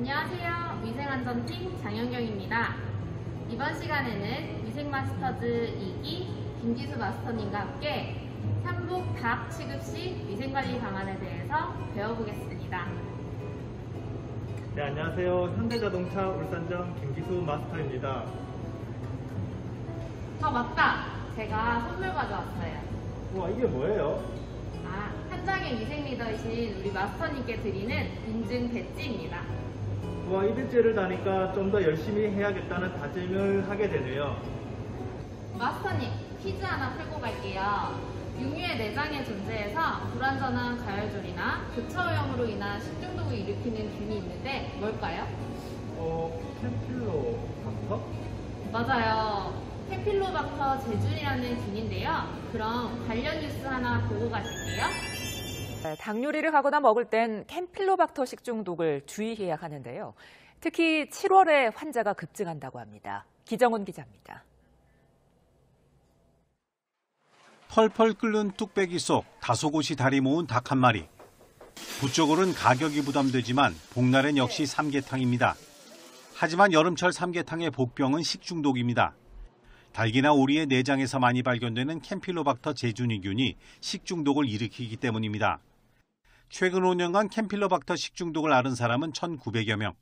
안녕하세요. 위생안전팀 장영경입니다. 이번 시간에는 위생마스터즈 2기 김기수 마스터님과 함께 삼복 닭 취급 시 위생관리 방안에 대해서 배워보겠습니다. 네, 안녕하세요. 현대자동차 울산점 김기수 마스터입니다. 맞다! 제가 선물 가져왔어요. 우와, 이게 뭐예요? 현장의 위생 리더이신 우리 마스터님께 드리는 인증 배지입니다. 우와, 이 배지를 다니까 좀 더 열심히 해야겠다는 다짐을 하게 되네요. 마스터님, 퀴즈 하나 풀고 갈게요. 육류의 내장에 존재해서 불완전한 가열조리나 교차오염으로 인한 식중독을 일으키는 균이 있는데 뭘까요? 캠필로박터? 맞아요. 캠필로박터 제준이라는 균인데요. 그럼 관련 뉴스 하나 보고 가실게요. 닭 요리를 하거나 먹을 땐 캠필로박터 식중독을 주의해야 하는데요. 특히 7월에 환자가 급증한다고 합니다. 기정훈 기자입니다. 펄펄 끓는 뚝배기 속 다소 곳이 다리 모은 닭 한 마리. 부쩍오른 가격이 부담되지만 복날엔 역시 삼계탕입니다. 하지만 여름철 삼계탕의 복병은 식중독입니다. 닭이나 오리의 내장에서 많이 발견되는 캠필로박터 제준이균이 식중독을 일으키기 때문입니다. 최근 5년간 캠필로박터 식중독을 앓은 사람은 1,900여 명.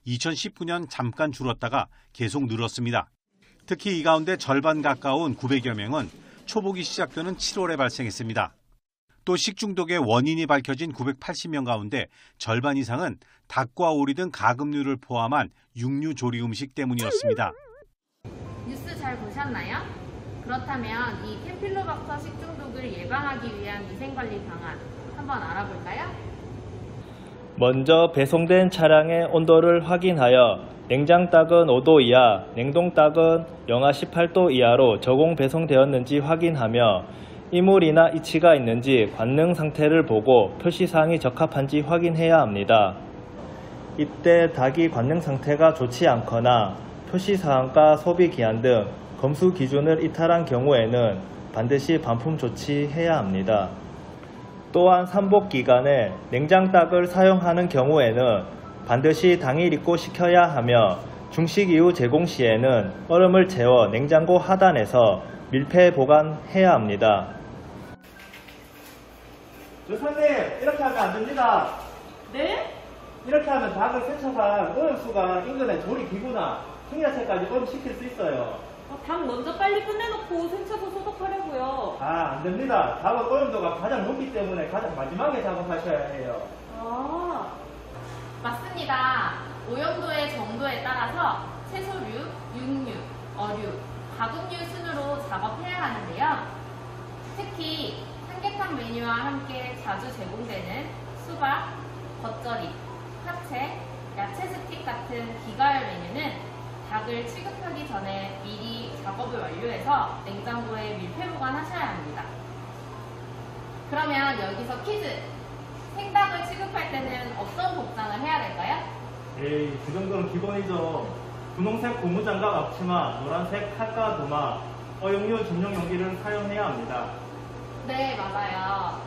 2019년 잠깐 줄었다가 계속 늘었습니다. 특히 이 가운데 절반 가까운 900여 명은 초복이 시작되는 7월에 발생했습니다. 또 식중독의 원인이 밝혀진 980명 가운데 절반 이상은 닭과 오리 등 가금류를 포함한 육류 조리 음식 때문이었습니다. 뉴스 잘 보셨나요? 그렇다면 이 캠필로박터 식중독을 예방하기 위한 위생관리 방안 한번 알아볼까요? 먼저 배송된 차량의 온도를 확인하여 냉장닭은 5도 이하, 냉동닭은 영하 18도 이하로 저공 배송되었는지 확인하며 이물이나 이치가 있는지 관능 상태를 보고 표시사항이 적합한지 확인해야 합니다. 이때 닭이 관능 상태가 좋지 않거나 표시사항과 소비기한 등 검수 기준을 이탈한 경우에는 반드시 반품 조치해야 합니다. 또한 삼복 기간에 냉장닭을 사용하는 경우에는 반드시 당일 입고시켜야 하며 중식 이후 제공 시에는 얼음을 채워 냉장고 하단에서 밀폐 보관해야 합니다. 조사님, 이렇게 하면 안 됩니다. 네? 이렇게 하면 닭을 세척한 오염수가 인근의 조리 기구나 생야채까지 오염시킬 수 있어요. 닭 먼저 빨리 끝내놓고 생채소 소독하려고요. 안 됩니다. 닭은 오염도가 가장 높기 때문에 가장 마지막에 작업하셔야 해요. 맞습니다. 오염도의 정도에 따라서 채소류, 육류, 어류, 가금류 순으로 작업해야 하는데요. 특히 삼계탕 메뉴와 함께 자주 제공되는 수박, 겉절이, 화채, 야채 스틱 같은 비가열 메뉴는 닭을 취급하기 전에 미리 작업을 완료해서 냉장고에 밀폐 보관하셔야 합니다. 그러면 여기서 퀴즈! 생닭을 취급할 때는 어떤 복장을 해야 될까요? 에이, 그 정도는 기본이죠. 분홍색 고무장갑 앞치마, 노란색 칼과 도마, 어용류 전용 용기를 사용해야 합니다. 네, 맞아요.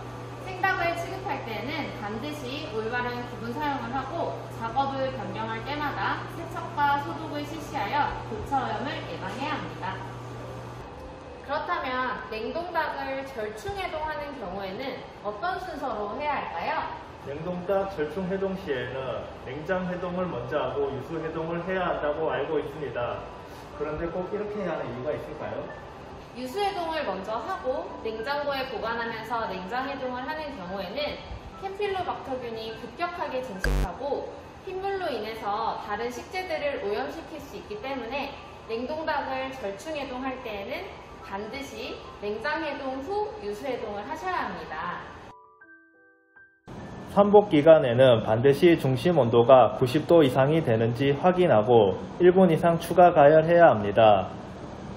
생닭을 취급할 때는 반드시 올바른 구분 사용을 하고 작업을 변경할 때마다 세척과 소독을 실시하여 교차오염을 예방해야 합니다. 그렇다면 냉동닭을 절충해동하는 경우에는 어떤 순서로 해야 할까요? 냉동닭 절충 해동 시에는 냉장 해동을 먼저 하고 유수 해동을 해야 한다고 알고 있습니다. 그런데 꼭 이렇게 해야 하는 이유가 있을까요? 유수해동을 먼저 하고 냉장고에 보관하면서 냉장해동을 하는 경우에는 캠필로박터균이 급격하게 증식하고 핏물로 인해서 다른 식재들을 오염시킬 수 있기 때문에 냉동닭을 절충해동할 때에는 반드시 냉장해동 후 유수해동을 하셔야 합니다. 삼복 기간에는 반드시 중심 온도가 90도 이상이 되는지 확인하고 1분 이상 추가 가열해야 합니다.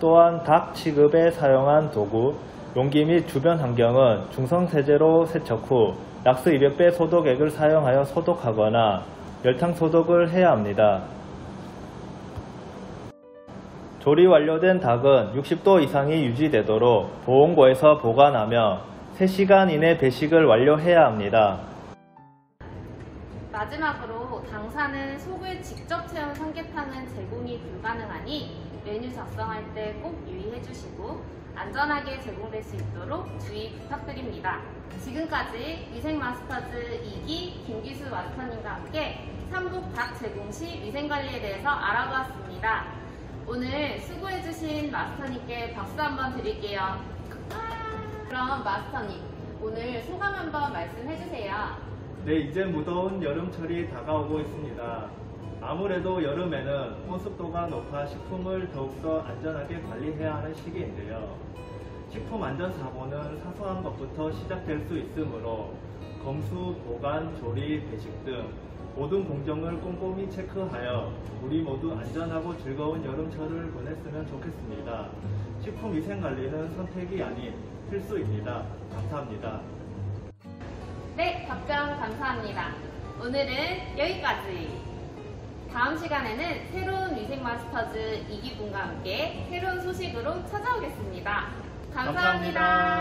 또한 닭 취급에 사용한 도구, 용기 및 주변 환경은 중성세제로 세척 후 락스 200배 소독액을 사용하여 소독하거나 열탕 소독을 해야 합니다. 조리 완료된 닭은 60도 이상이 유지되도록 보온고에서 보관하며 3시간 이내 배식을 완료해야 합니다. 마지막으로 당사는 속을 직접 채운 삼계탕은 제공이 불가능하니 메뉴 작성할 때 꼭 유의해 주시고 안전하게 제공될 수 있도록 주의 부탁드립니다. 지금까지 위생마스터즈 2기 김기수 마스터님과 함께 삼복 닭 제공 시 위생관리에 대해서 알아보았습니다. 오늘 수고해주신 마스터님께 박수 한번 드릴게요. 그럼 마스터님, 오늘 소감 한번 말씀해주세요. 네, 이제 무더운 여름철이 다가오고 있습니다. 아무래도 여름에는 온습도가 높아 식품을 더욱더 안전하게 관리해야 하는 시기인데요. 식품 안전 사고는 사소한 것부터 시작될 수 있으므로 검수, 보관, 조리, 배식 등 모든 공정을 꼼꼼히 체크하여 우리 모두 안전하고 즐거운 여름철을 보냈으면 좋겠습니다. 식품위생관리는 선택이 아닌 필수입니다. 감사합니다. 네, 답변 감사합니다. 오늘은 여기까지. 다음 시간에는 새로운 위생마스터즈 2기 분과 함께 새로운 소식으로 찾아오겠습니다. 감사합니다.